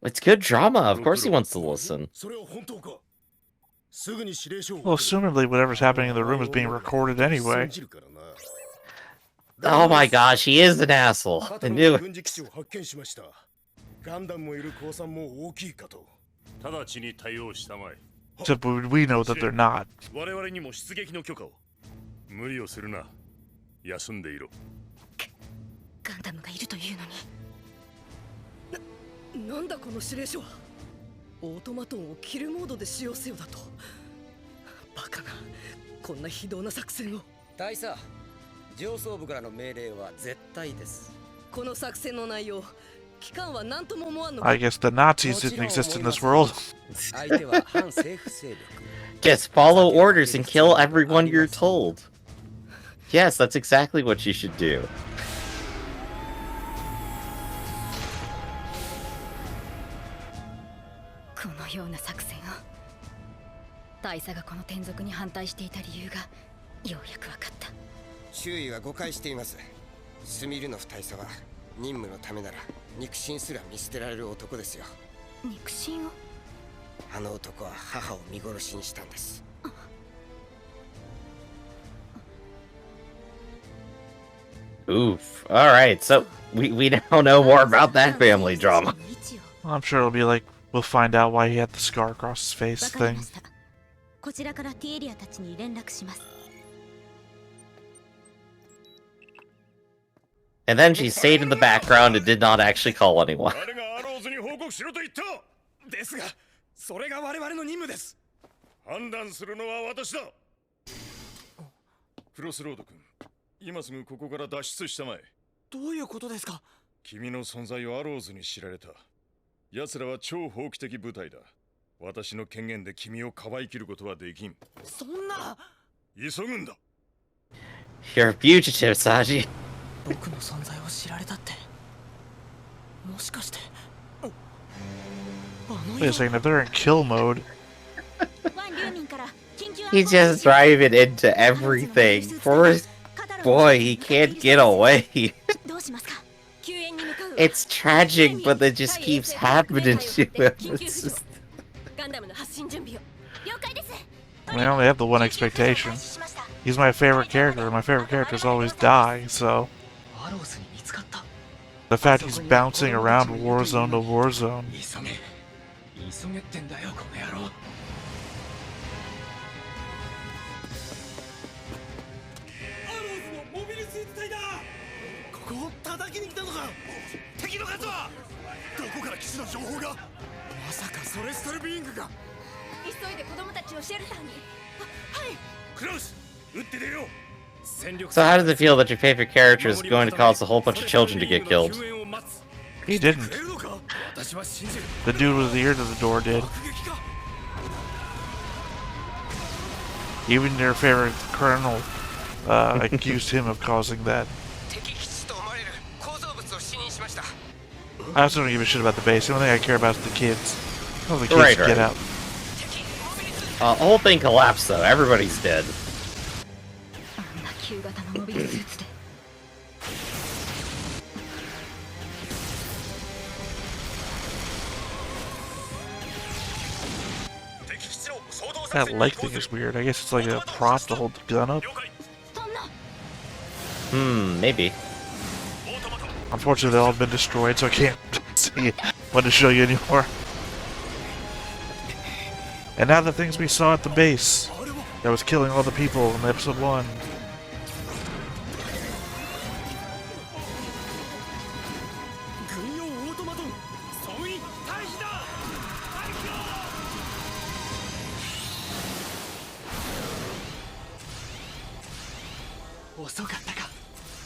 It's good drama. Of course he wants to listen. Well, assumably whatever's happening in the room is being recorded anyway. Oh my gosh, he is an asshole. I knew it. Except we know that they're not. 無理をするな。休んでいろ。ガンダムがいるというのに。なんだこの指令書は。オートマトンをキルモードで使用せよだと。バカな、こんな非道な作戦を。大佐、上層部からの命令は絶対です。この作戦の内容、機関は何とも思わんのか。 I guess the Nazis didn't exist in this world. 相手は反政府勢力。Just follow orders and kill everyone you're told. Yes, that's exactly what you should do. このような作戦を。大佐がこの転属に反対していた理由がようやく分かった。周囲は誤解しています。スミルノフ大佐は任務のためなら肉親すら見捨てられる男ですよ。肉親を？あの男は母を見殺しにしたんです。Oof. Alright, so we now know more about that family drama. I'm sure it'll be like, we'll find out why he had the scar across his face thing. こちらからティエリアたちに連絡します。 And then she stayed in the background and did not actually call anyone. 誰がアローズに報告しろと言った。ですが、それが我々の任務です。判断するのは私だ。クロスロード君、今すぐここから脱出したまえ。どういうことですか。君の存在をアローズに知られた。奴らは超法規的部隊だ。私の権限で君をかばいきることはできん。そんな。急ぐんだ。 You're a fugitive, Saji. 僕の存在を知られたって。もしかして。Wait a second, if they're in kill mode. He's just driving into everything. Poor boy, he can't get away. It's tragic, but it just keeps happening to him. It's just... I mean, I only have the one expectation. He's my favorite character, and my favorite characters always die, so... The fact he's bouncing around Warzone to Warzone. So how does it feel that your favorite character is going to cause a whole bunch of children to get killed? He didn't. The dude with the ear to the door did. Even your favorite colonel accused him of causing that. I also don't give a shit about the base. The only thing I care about is the kids. All the kids get out. The whole thing collapsed though. Everybody's dead. That leg thing is weird. I guess it's like a prop to hold the gun up. Maybe. Unfortunately, they've all been destroyed, so I can't see what to show you anymore. And now the things we saw at the base that was killing all the people in episode 1.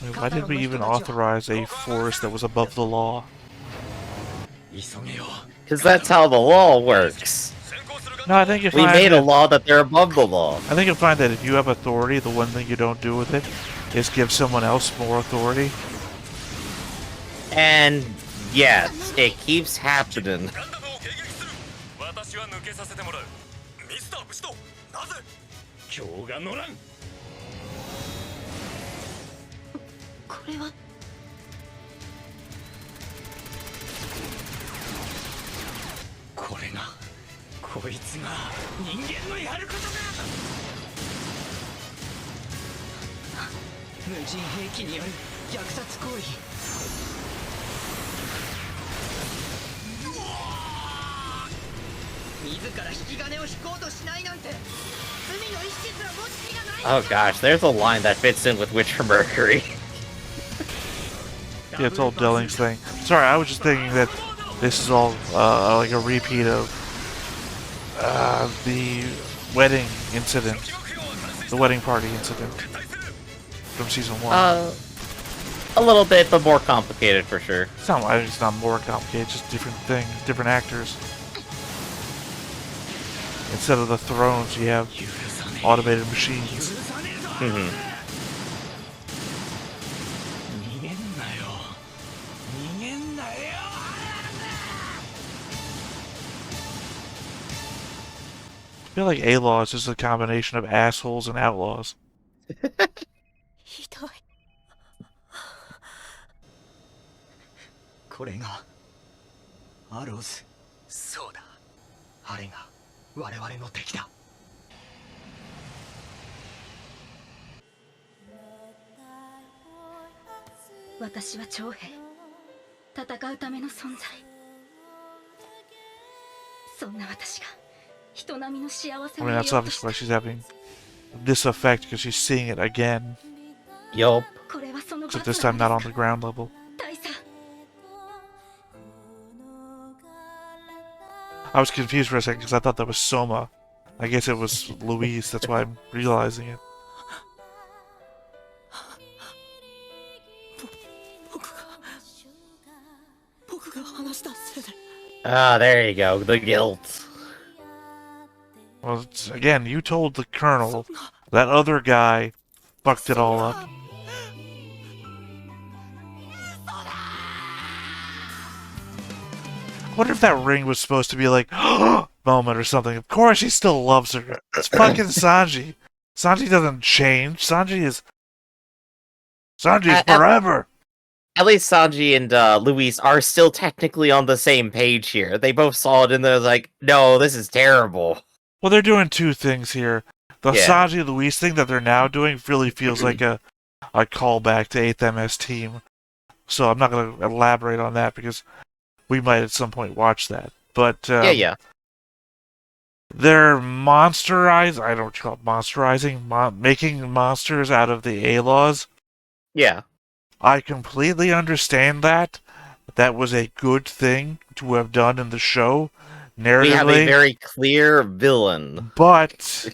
I mean, why did we even authorize a force that was above the law? Because that's how the law works. No, I think we made a law that they're above the law. I think you'll find that if you have authority, the one thing you don't do with it is give someone else more authority. And yes, it keeps happening. Oh gosh, there's a line that fits in with Witcher Mercury. Yeah, it's all Delling's thing. Sorry, I was just thinking that this is all like a repeat of the wedding incident, the wedding party incident from season 1. A little bit, but more complicated for sure. It's not more complicated, just different things, different actors. Instead of the thrones, you have automated machines. I feel like A-Law is just a combination of assholes and outlaws. I mean, that's obviously why she's having this effect, because she's seeing it again. Yup. Except this time not on the ground level. I was confused for a second because I thought that was Soma. I guess it was Louise, that's why I'm realizing it. Ah, there you go, the guilt. Well, again, you told the Colonel. That other guy fucked it all up. I wonder if that ring was supposed to be like, moment or something. Of course he still loves her. It's fucking Sanji. Sanji doesn't change. Sanji is forever. At least Sanji and Luis are still technically on the same page here. They both saw it and they're like, no, this is terrible. Well, they're doing two things here. The Yeah. Sanji Luis thing that they're now doing really feels like a callback to 8th MS Team. So I'm not going to elaborate on that because we might at some point watch that. But Yeah. they're monsterizing. I don't know what you call it, monsterizing, making monsters out of the A-Laws. Yeah. I completely understand that. That was a good thing to have done in the show. Narratively. We have a very clear villain. But,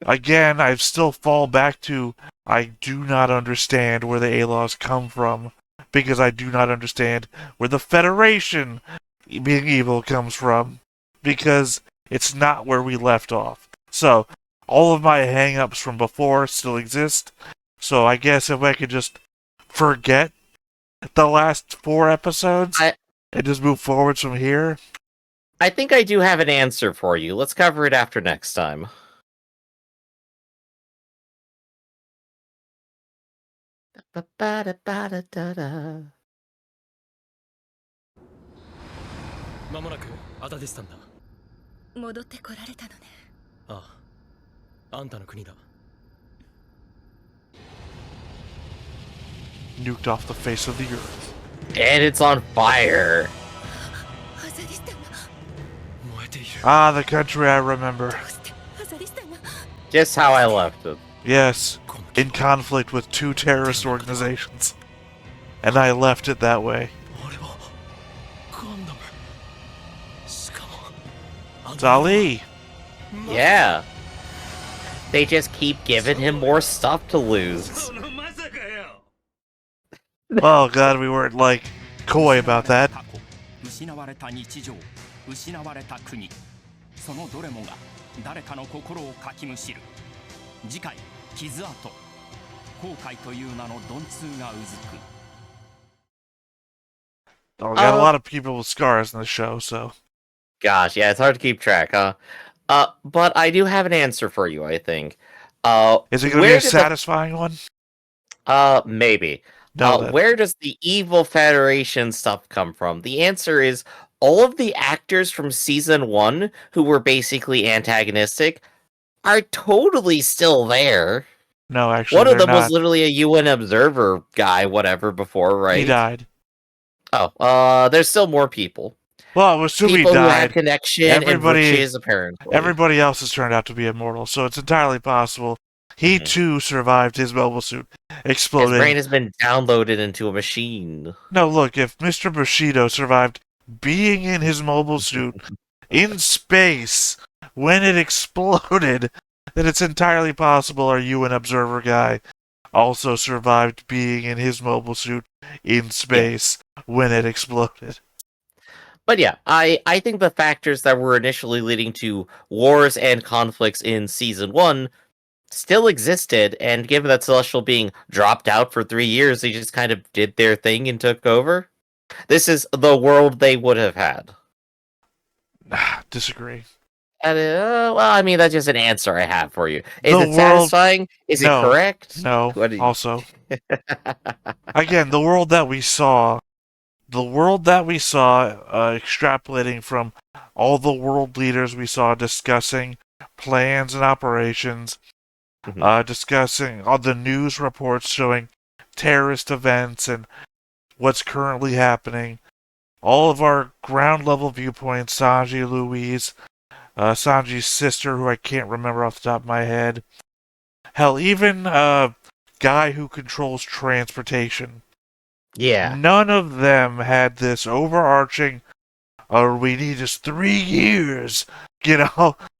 again, I still fall back to I do not understand where the A-Laws come from. Because I do not understand where the Federation being evil comes from. Because it's not where we left off. So, all of my hang-ups from before still exist. So I guess if I could just forget the last 4 episodes and just move forwards from here. I think I do have an answer for you. Let's cover it after next time. Ba-da-ba-da-da-da. まもなくアタディスタンだ。戻ってこられたのね。ああ、あんたの国だ。Nuked off the face of the earth. And it's on fire. Ah, the country I remember. Just how I left it. Yes, in conflict with 2 terrorist organizations. And I left it that way. It's Ali. Yeah. They just keep giving him more stuff to lose. Oh god, we weren't, like, coy about that. 失われた日常、失われた国、そのどれもが誰かの心をかきむしる。次回、傷跡、後悔という名の鈍痛がうずく。Oh, we got a lot of people with scars in the show, so... Gosh, yeah, it's hard to keep track, huh? But I do have an answer for you, I think. Is it going to be a satisfying one? Maybe. No, where does the Evil Federation stuff come from? The answer is all of the actors from Season 1 who were basically antagonistic are totally still there. No, actually, one of them not. was literally a UN observer guy, whatever, before, right? He died. Oh, there's still more people. Well, assume he people died. Who had connection and riches, apparently. Everybody else has turned out to be immortal, so it's entirely possible. He too survived his mobile suit exploding. His brain has been downloaded into a machine. No, look, if Mr. Bushido survived being in his mobile suit in space when it exploded, then it's entirely possible our UN observer guy also survived being in his mobile suit in space when it exploded. But yeah, I think the factors that were initially leading to wars and conflicts in Season 1 still existed, and given that Celestial being dropped out for 3 years, they just kind of did their thing and took over. This is the world they would have had. Disagree. Well, I mean, that's just an answer I have for you. Is it satisfying? Is it correct? No, also. Again, the world that we saw, extrapolating from all the world leaders we saw discussing plans and operations, discussing all the news reports showing terrorist events and what's currently happening. All of our ground level viewpoints, Sanji, Louise, Sanji's sister, who I can't remember off the top of my head. Hell, even guy who controls transportation. Yeah. None of them had this overarching, we need just 3 years,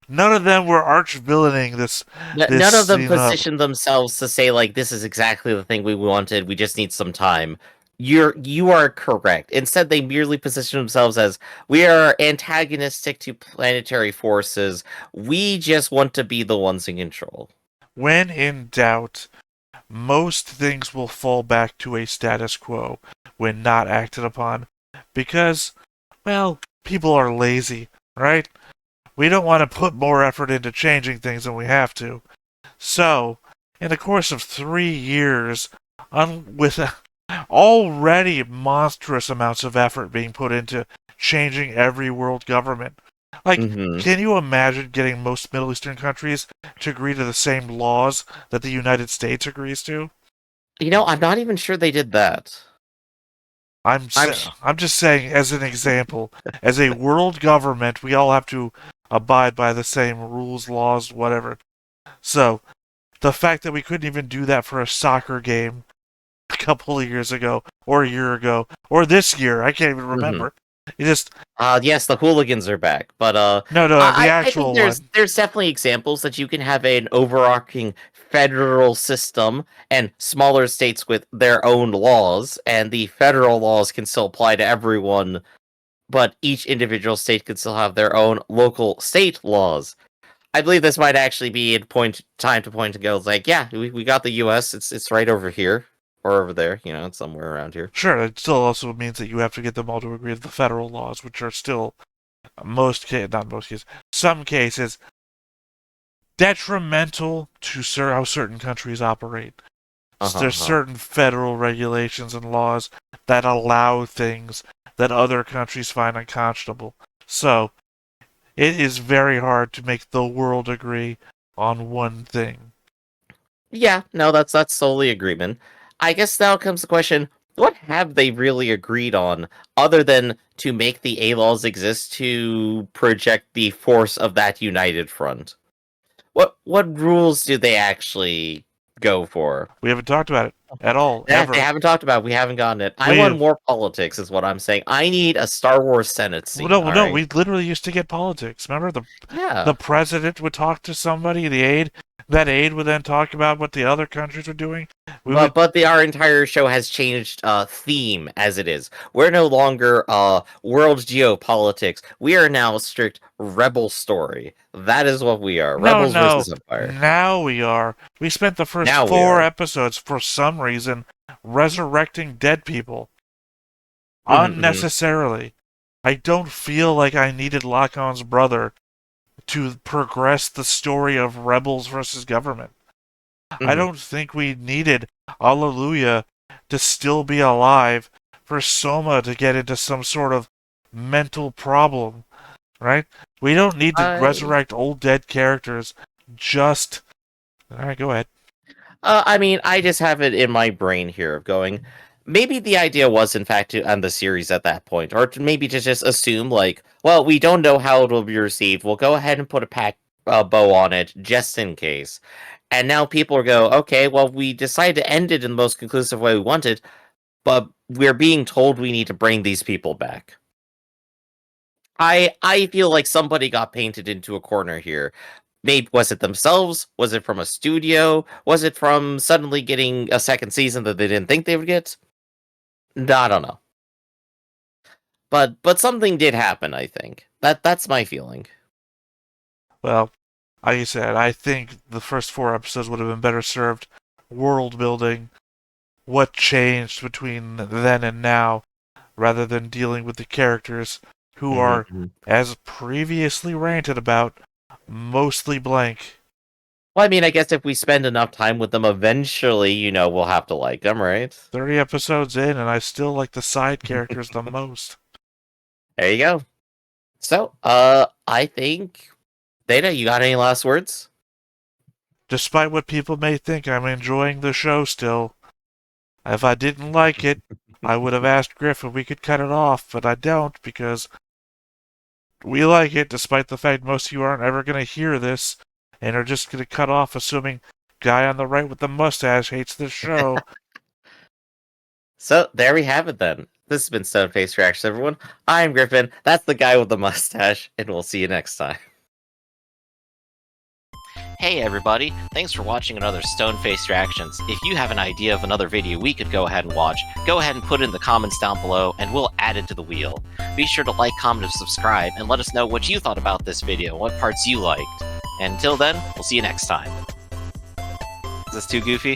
None of them were arch-villaining this. None of them positioned themselves to say, like, this is exactly the thing we wanted, we just need some time. You are correct. Instead, they merely position themselves as we are antagonistic to planetary forces. We just want to be the ones in control. When in doubt, most things will fall back to a status quo when not acted upon because, well, people are lazy, right? We don't want to put more effort into changing things than we have to. So, in the course of 3 years, with already monstrous amounts of effort being put into changing every world government, like, can you imagine getting most Middle Eastern countries to agree to the same laws that the United States agrees to? I'm not even sure they did that. I'm just saying, as an example, as a world government, we all have to abide by the same rules, laws, whatever. So, the fact that we couldn't even do that for a soccer game a couple of years ago, or a year ago, or this year, I can't even remember. It just yes, the hooligans are back, but no, the I think actual there's one. there's definitely examples that you can have an overarching federal system and smaller states with their own laws, and the federal laws can still apply to everyone, but each individual state could still have their own local state laws. I believe this might actually be a time to point to go like, yeah, we got the U.S. It's right over here or over there, it's somewhere around here. Sure, it still also means that you have to get them all to agree to the federal laws, which are still some cases detrimental to how certain countries operate. There's certain federal regulations and laws that allow things that other countries find unconscionable. So, it is very hard to make the world agree on one thing. Yeah, no, that's solely agreement. I guess now comes the question, what have they really agreed on other than to make the A-laws exist to project the force of that united front? What rules do they actually go for? We haven't talked about it at all, Yeah, ever. they haven't talked about it. We haven't gotten it. I want more politics, is what I'm saying. I need a Star Wars Senate scene. No, right? we literally used to get politics. Remember Yeah. the president would talk to somebody, the aide. That aide would then talk about what the other countries were doing. But our entire show has changed theme as it is. We're no longer world geopolitics. We are now strict rebel story. That is what we are. Rebels versus Empire. Now we are. We spent the first 4 episodes for some reason resurrecting dead people. Unnecessarily. I don't feel like I needed Lacan's brother to progress the story of rebels versus government. I don't think we needed Alleluia to still be alive for Soma to get into some sort of mental problem, right? We don't need to resurrect old dead characters. Just all right, go ahead. I mean, I just have it in my brain here of going. Maybe the idea was, in fact, to end the series at that point, or maybe to just assume, like, well, we don't know how it will be received. We'll go ahead and put a bow on it just in case. And now people go, okay, well, we decided to end it in the most conclusive way we wanted, but we're being told we need to bring these people back. I feel like somebody got painted into a corner here. Maybe was it themselves? Was it from a studio? Was it from suddenly getting a second season that they didn't think they would get? I don't know. But something did happen, I think. That's my feeling. Well, like you said, I think the first 4 episodes would have been better served world building, what changed between then and now, rather than dealing with the characters who are, as previously ranted about, mostly blank. Well, I mean, I guess if we spend enough time with them, eventually, we'll have to like them, right? 30 episodes in, and I still like the side characters the most. There you go. So, I think, Theta, you got any last words? Despite what people may think, I'm enjoying the show still. If I didn't like it, I would have asked Griff if we could cut it off, but I don't because we like it, despite the fact most of you aren't ever going to hear this and are just going to cut off assuming guy on the right with the mustache hates this show. So, there we have it then. This has been Stone Face Reactions, everyone. I'm Griffin, that's the guy with the mustache, and we'll see you next time. Hey everybody, thanks for watching another Stone-Faced Reactions. If you have an idea of another video we could go ahead and watch, go ahead and put it in the comments down below and we'll add it to the wheel. Be sure to like, comment, and subscribe, and let us know what you thought about this video, what parts you liked. And until then, we'll see you next time. Is this too goofy?